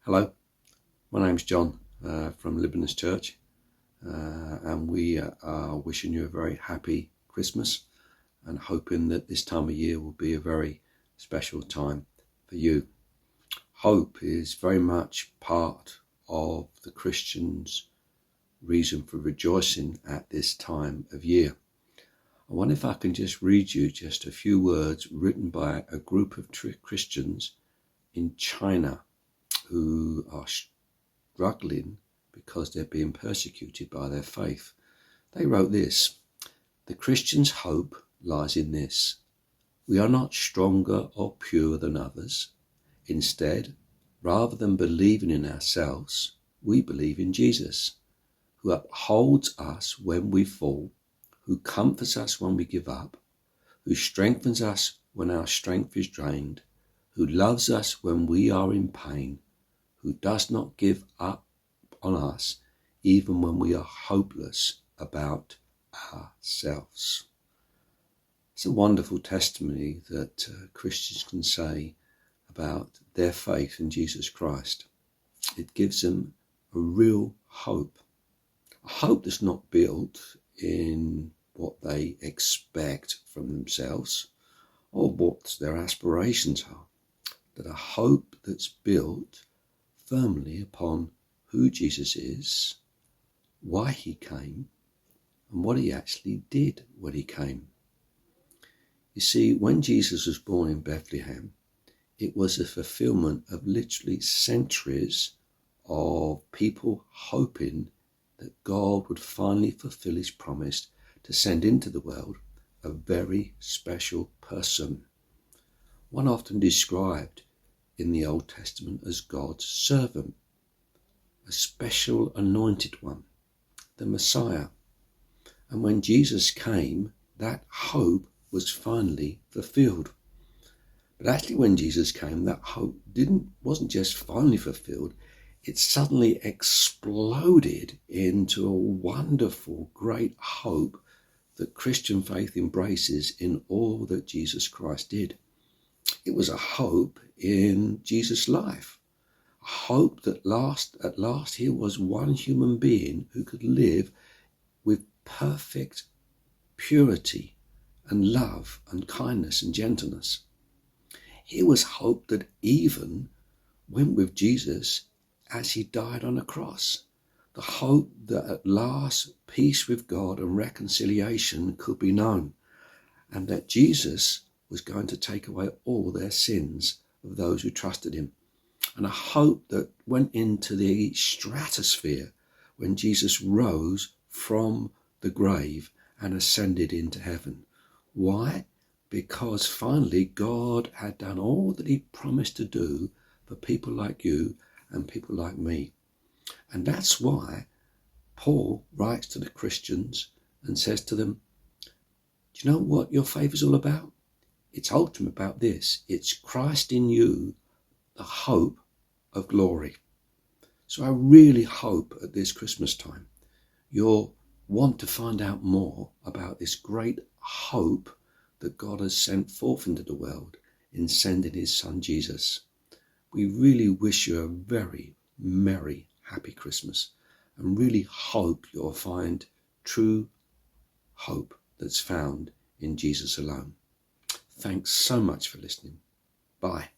Hello, my name's John from Libanus Church, and we are wishing you a very happy Christmas and hoping that this time of year will be a very special time for you. Hope is very much part of the Christian's reason for rejoicing at this time of year. I wonder if I can just read you just a few words written by a group of Christians in China who are struggling because they're being persecuted by their faith. They wrote this: "The Christian's hope lies in this. We are not stronger or purer than others. Instead, rather than believing in ourselves, we believe in Jesus, who upholds us when we fall, who comforts us when we give up, who strengthens us when our strength is drained, who loves us when we are in pain, who does not give up on us even when we are hopeless about ourselves." It's a wonderful testimony that Christians can say about their faith in Jesus Christ. It gives them a real hope, a hope that's not built in what they expect from themselves or what their aspirations are, but a hope that's built firmly upon who Jesus is, why he came, and what he actually did when he came. You see, when Jesus was born in Bethlehem, it was a fulfillment of literally centuries of people hoping that God would finally fulfill his promise to send into the world a very special person, one often described in the Old Testament as God's servant, a special anointed one, the Messiah. And when Jesus came, that hope was finally fulfilled. But actually when Jesus came, that hope wasn't just finally fulfilled, it suddenly exploded into a wonderful, great hope that Christian faith embraces in all that Jesus Christ did. It was a hope in Jesus' life, a hope that at last here was one human being who could live with perfect purity and love and kindness and gentleness. Here was hope that even went with Jesus as he died on a cross. The hope that at last peace with God and reconciliation could be known, and that Jesus was going to take away all their sins of those who trusted him. And a hope that went into the stratosphere when Jesus rose from the grave and ascended into heaven. Why? Because finally God had done all that he promised to do for people like you and people like me. And that's why Paul writes to the Christians and says to them, do you know what your faith is all about? It's ultimately about this. It's Christ in you, the hope of glory. So I really hope at this Christmas time you'll want to find out more about this great hope that God has sent forth into the world in sending his son Jesus. We really wish you a very merry, happy Christmas, and really hope you'll find true hope that's found in Jesus alone. Thanks so much for listening. Bye.